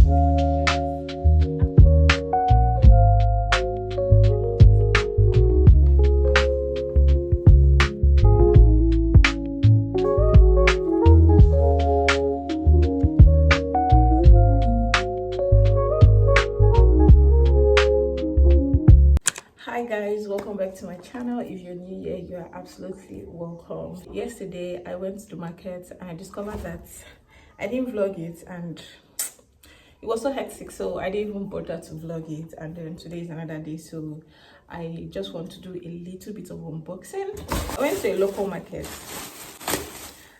Hi guys, welcome back to my channel. If you're new here, you are absolutely welcome. Yesterday I went to the market and I discovered that I didn't vlog it, and it was so hectic, so I didn't even bother to vlog it. And then today is another day, so I just want to do a little bit of unboxing. I went to a local market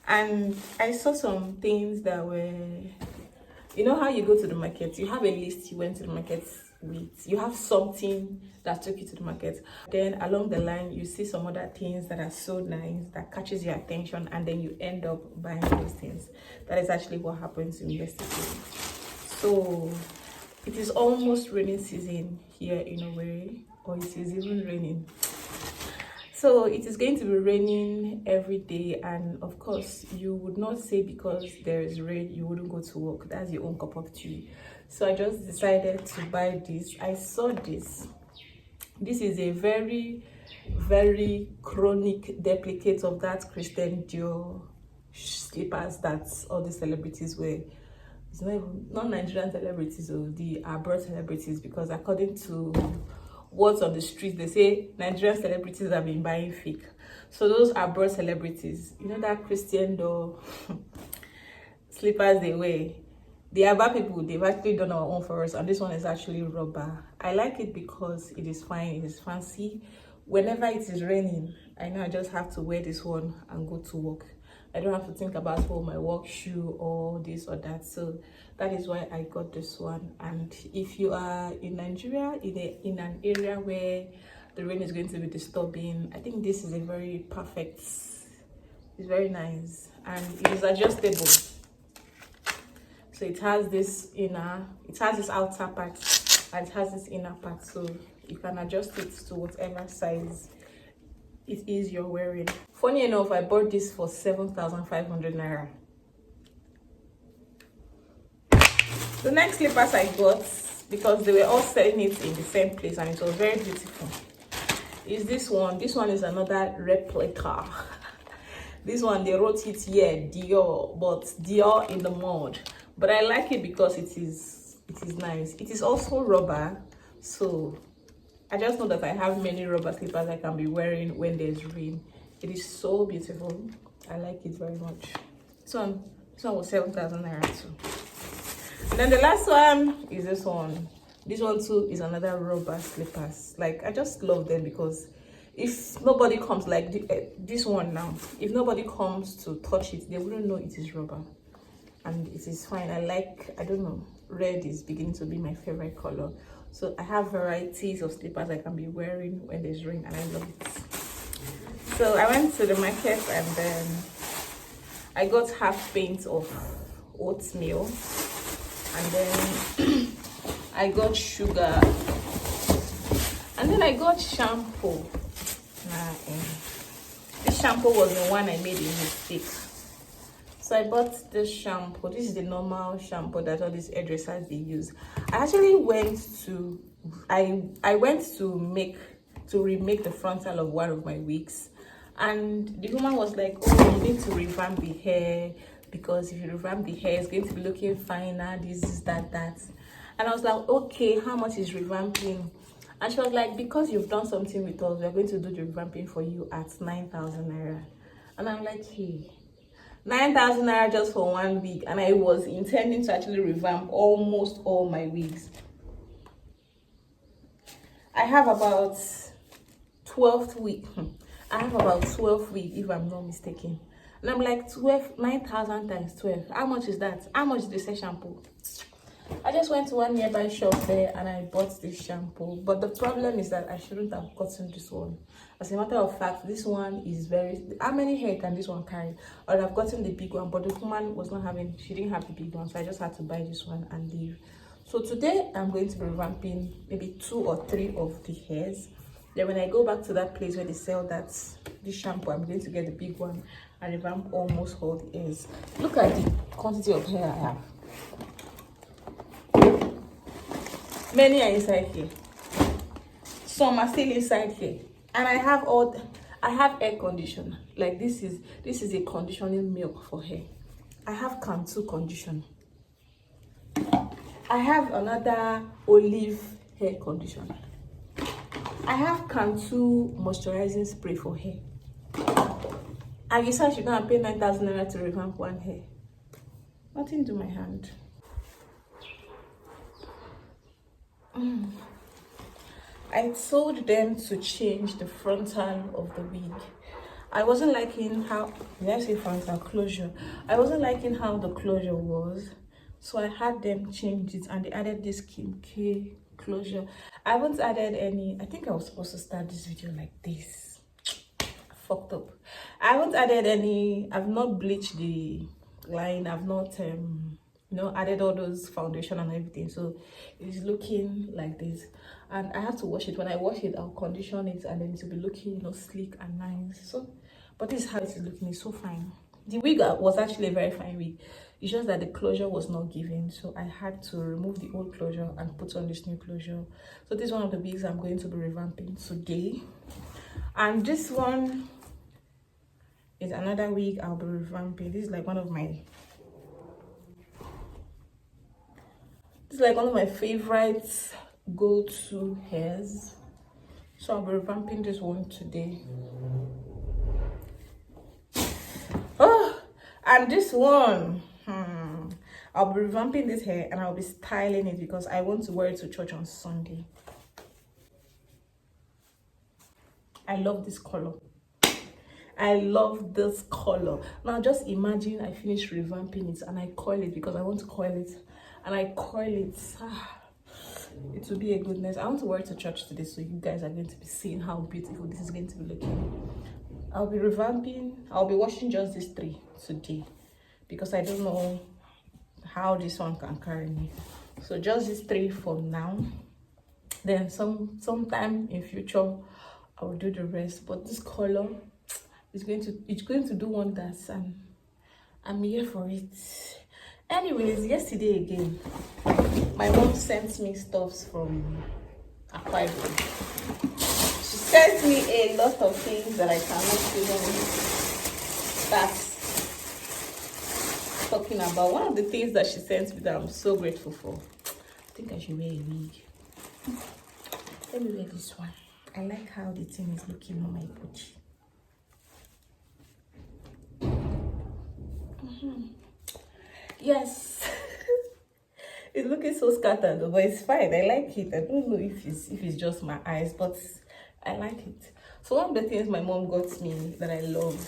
and I saw some things that were, you know how you go to the market, you have a list you went to the market with, you have something that took you to the market, then along the line you see some other things that are so nice that catches your attention, and then you end up buying those things. That is actually what happened to me yesterday. So it is almost raining season here in Owerri, or it is even raining. So it is going to be raining every day, and of course you would not say because there is rain you wouldn't go to work. That's your own cup of tea. So I just decided to buy this. I saw this. This is a very chronic duplicate of that Christian Dior slippers that all the celebrities wear. It's not Nigerian celebrities, or the abroad celebrities, because according to what's on the street, they say Nigerian celebrities have been buying fake. So those abroad celebrities, you know, that Christian Dior slippers they wear, the other people, they've actually done our own for us, and this one is actually rubber. I like it because it is fine, it is fancy. Whenever it is raining, I know I just have to wear this one and go to work. I don't have to think about my work shoe or this or that. So that is why I got this one. And if you are in Nigeria, in an area where the rain is going to be disturbing, I think this is a very perfect, it's very nice, and it is adjustable. So it has this inner, it has this outer part, and it has this inner part, so you can adjust it to whatever size it is you're wearing. Funny enough, I bought this for 7,500 naira. The next slippers I got, because they were all selling it in the same place and it was very beautiful, is this one. This one is another replica. This one, they wrote it here, Dior, but Dior in the mud. But I like it because it is nice. It is also rubber, so I just know that I have many rubber slippers I can be wearing when there's rain. It is so beautiful. I like it very much. This one was 7,000 naira too. And then the last one is this one. This one too is another rubber slippers. Like, I just love them because if nobody comes, like this one now, if nobody comes to touch it, they wouldn't know it is rubber. And it is fine. I don't know, red is beginning to be my favorite color. So I have varieties of slippers I can be wearing when there's rain, and I love it. So I went to the market and then I got half pint of oatmeal, and then I got sugar, and then I got shampoo. This shampoo was the one I made a mistake. So I bought this shampoo. This is the normal shampoo that all these hairdressers they use. I actually went to remake the frontal of one of my wigs, and the woman was like, "Oh, you need to revamp the hair, because if you revamp the hair, it's going to be looking finer. This, that." And I was like, "Okay, how much is revamping?" And she was like, "Because you've done something with us, we're going to do the revamping for you at 9,000 naira." And I'm like, "Hey, 9,000 naira just for one wig," and I was intending to actually revamp almost all my wigs. I have about 12 wigs. I have about 12 wigs, if I'm not mistaken. And I'm like, 9,000 times 12. How much is that? How much is the shampoo? I just went to one nearby shop there and I bought this shampoo. But the problem is that I shouldn't have gotten this one. As a matter of fact, this one is very... How many hair can this one carry? I would have gotten the big one, but the woman was not having... She didn't have the big one, so I just had to buy this one and leave. So today, I'm going to be revamping maybe 2 or 3 of the hairs. Then when I go back to that place where they sell this shampoo, I'm going to get the big one and revamp almost all the hairs. Look at the quantity of hair I have. Many are inside here. Some are still inside here. And I have air conditioner. Like this is a conditioning milk for hair. I have Cantu conditioner. I have another olive hair conditioner. I have Cantu moisturizing spray for hair. And you said you're gonna pay 9,000 naira to revamp one hair. Nothing to my hand. I told them to change the frontal of the wig. I wasn't liking how, did I say frontal closure? I wasn't liking how the closure was. So I had them change it and they added this Kim K closure. I haven't added any. I think I was supposed to start this video like this. I fucked up. I haven't added any. I've not bleached the line. I've not added all those foundation and everything. So it's looking like this. And I have to wash it. When I wash it, I'll condition it and then it will be looking, sleek and nice. So, but this is how it is looking. It's so fine. The wig was actually a very fine wig. It's just that the closure was not given, so I had to remove the old closure and put on this new closure. So this is one of the wigs I'm going to be revamping today. And this one is another wig I'll be revamping. This is like one of my favorite go-to hairs. So I'll be revamping this one today. Oh, and this one, I'll be revamping this hair and I'll be styling it because I want to wear it to church on Sunday. I love this color. I love this color. Now just imagine I finish revamping it and I coil it because I want to coil it. And I coil it. It will be a goodness. I want to wear it to church today so you guys are going to be seeing how beautiful this is going to be looking. I'll be revamping. I'll be washing just these 3 today because I don't know how this one can carry me. So just these 3 for now. Then sometime in future I will do the rest. But this color is going to do wonders and I'm here for it. Anyways, yesterday again, my mom sent me stuffs from Owerri. She sent me a lot of things that I cannot even start talking about. One of the things that she sent me that I'm so grateful for, I think I should wear a wig. Let me wear this one. I like how the thing is looking on my body. Yes. It's looking so scattered, but it's fine. I like it. I don't know if it's just my eyes, but I like it. So one of the things my mom got me that I love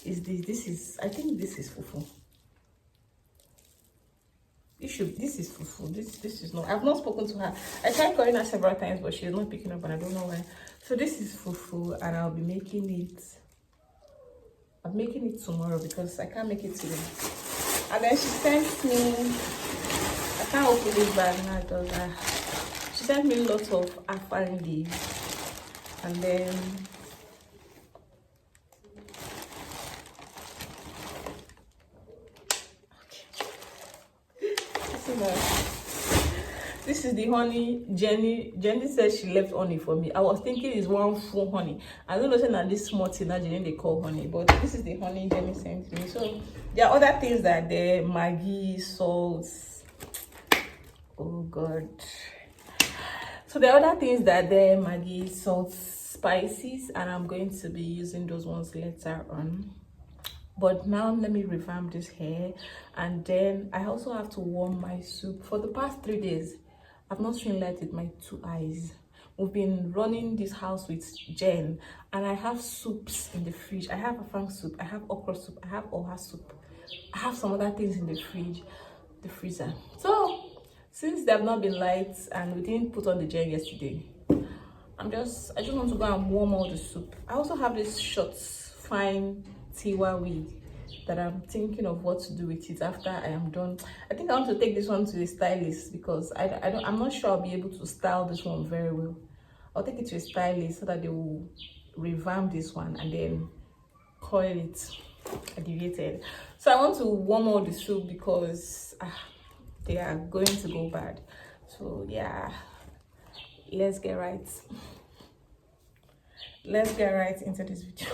is this. I think this is Fufu. This is Fufu. This is not. I've not spoken to her. I tried calling her several times, but she's not picking up, and I don't know why. So this is Fufu, and I'll be making it. I'm making it tomorrow because I can't make it today. And then she sent me. I can't open this bag now because she sent me lots of afan leaves, and then this is the honey. Jenny said she left honey for me. I was thinking it's one full honey. I don't know that this small thing that Jenny they call honey, but this is the honey Jenny sent me. So there are other things that there, Maggi, salts. Oh God. So there are other things that there, Maggi, salt, spices, and I'm going to be using those ones later on. But now let me revamp this hair, and then I also have to warm my soup. For the past 3 days, I've not stream lighted my 2 eyes. We've been running this house with Jen, and I have soups in the fridge. I have afang soup, I have okra soup, I have oha soup, I have some other things in the fridge, the freezer. So since they have not been lights and we didn't put on the Jen yesterday, I just want to go and warm all the soup. I also have this short, fine Tiwa wig that I'm thinking of what to do with it after I am done. I think I want to take this one to a stylist because I'm not sure I'll be able to style this one very well. I'll take it to a stylist so that they will revamp this one and then coil it elevated. So I want to warm all the soup because they are going to go bad. So yeah, let's get right into this video.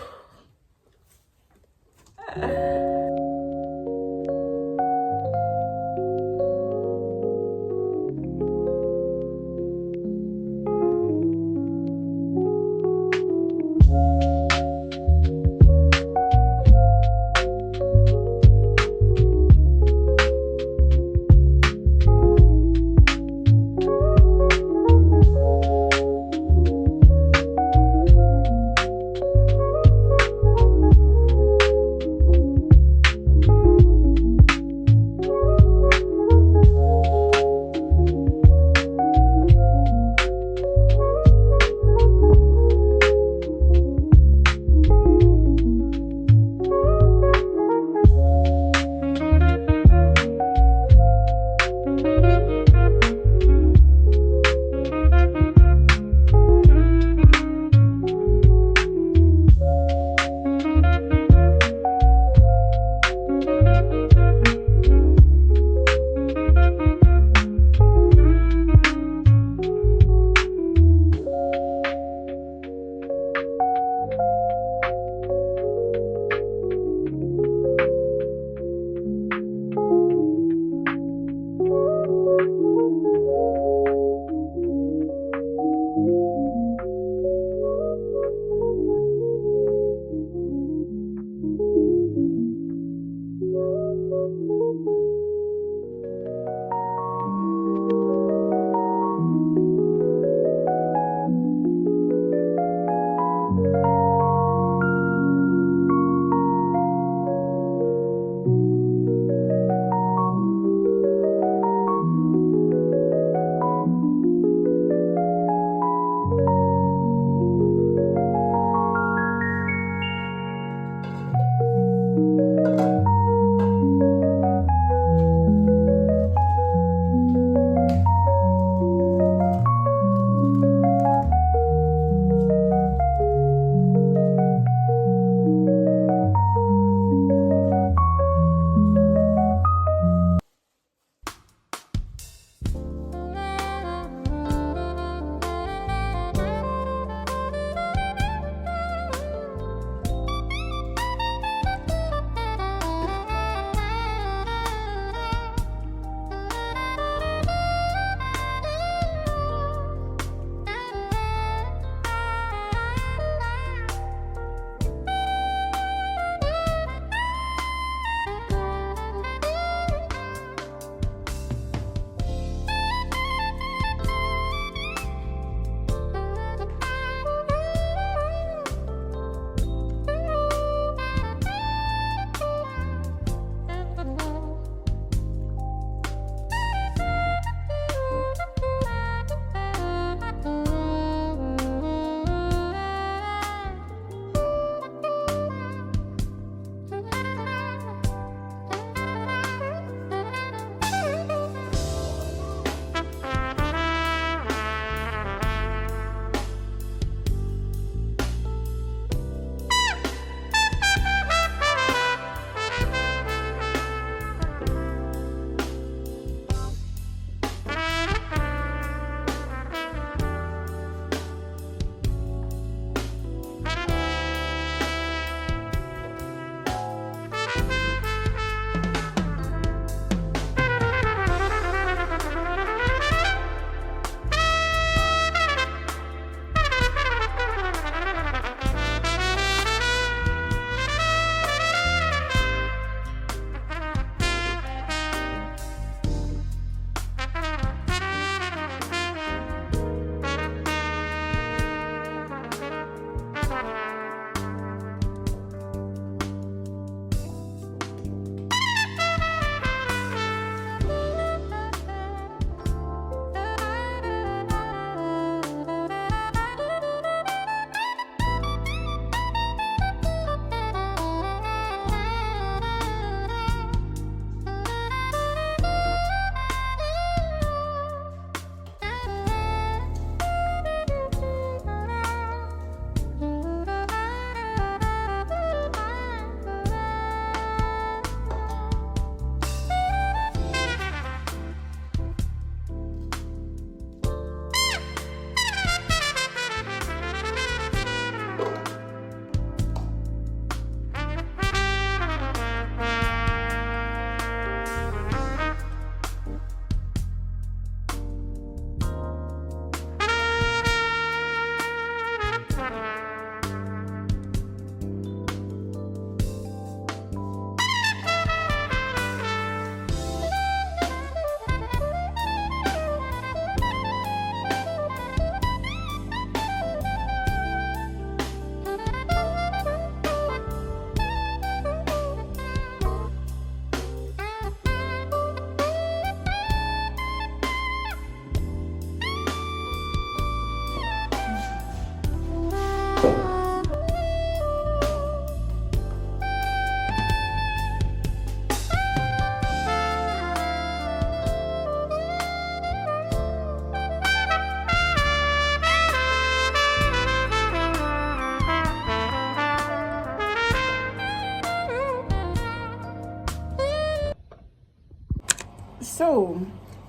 So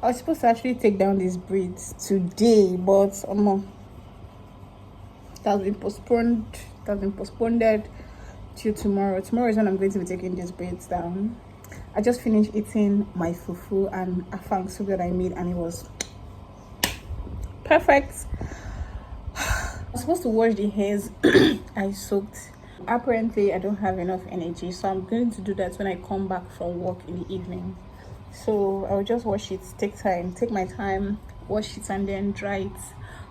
I was supposed to actually take down these braids today, but it has been postponed. It has been postponed till tomorrow. Tomorrow is when I'm going to be taking these braids down. I just finished eating my fufu and afang soup that I made, and it was perfect. I was supposed to wash the hairs I soaked. Apparently I don't have enough energy, so I'm going to do that when I come back from work in the evening. So I'll just wash it, take my time, wash it, and then dry it,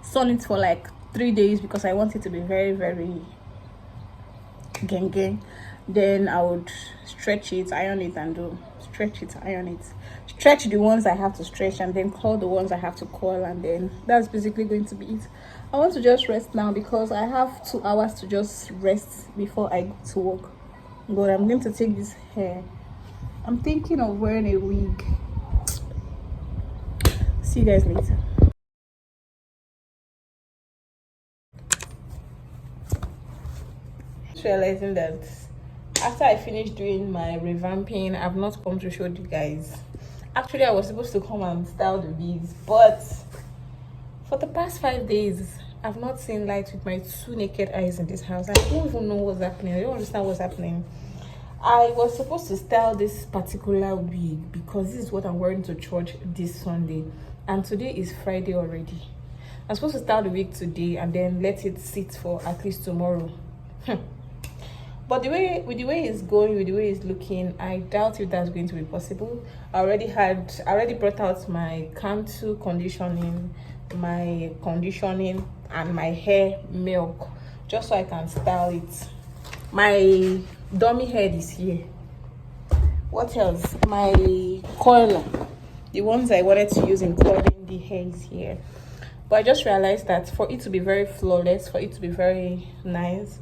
sun it for like 3 days because I want it to be very, very gang. Then I would stretch it, iron it, and stretch it, iron it, stretch the ones I have to stretch, and then curl the ones I have to curl, and then that's basically going to be it. I want to just rest now because I have 2 hours to just rest before I go to work. But I'm going to take this hair. I'm thinking of wearing a wig. See you guys later. Realizing that after I finished doing my revamping, I've not come to show you guys. Actually, I was supposed to come and style the wigs, but for the past 5 days I've not seen light with my 2 naked eyes in this house. I don't even know what's happening. I don't understand what's happening. I was supposed to style this particular wig because this is what I'm wearing to church this Sunday, and today is Friday already. I'm supposed to style the wig today and then let it sit for at least tomorrow. But with the way it's going, with the way it's looking, I doubt if that's going to be possible. I already brought out my Cantu conditioning, and my hair milk, just so I can style it. My dummy head is here. What else? My coiler, the ones I wanted to use in curling the hair, is here. But I just realized that for it to be very flawless, for it to be very nice,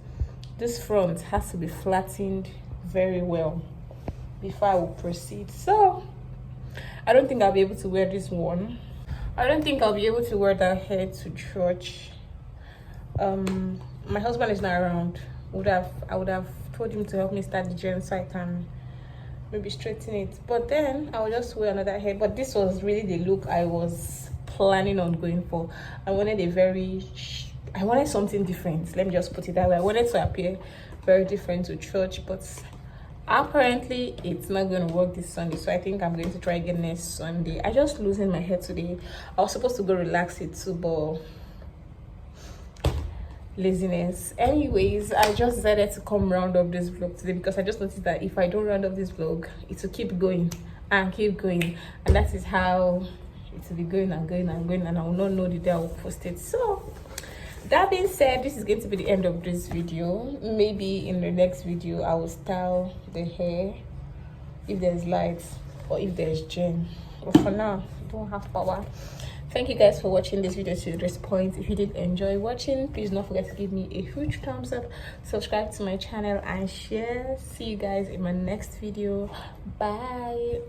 this front has to be flattened very well before I will proceed. So I don't think I'll be able to wear this one. I don't think I'll be able to wear that hair to church. My husband is not around. I would have told him to help me start the gem so I can maybe straighten it, but then I'll just wear another hair. But this was really the look I was planning on going for. I wanted something different. Let me just put it that way. I wanted to appear very different to church, but apparently it's not going to work this Sunday, so I think I'm going to try again next Sunday. I just loosened my hair today. I was supposed to go relax it too, but laziness. Anyways, I just decided to come round up this vlog today because I just noticed that if I don't round up this vlog, it will keep going and keep going, and that is how it will be going and going and going, and I will not know the day I will post it. So that being said, this is going to be the end of this video. Maybe in the next video I will style the hair if there's light or if there's gem, but for now I don't have power. Thank you guys for watching this video to this point. If you did enjoy watching, please don't forget to give me a huge thumbs up, subscribe to my channel, and share. See you guys in my next video. Bye.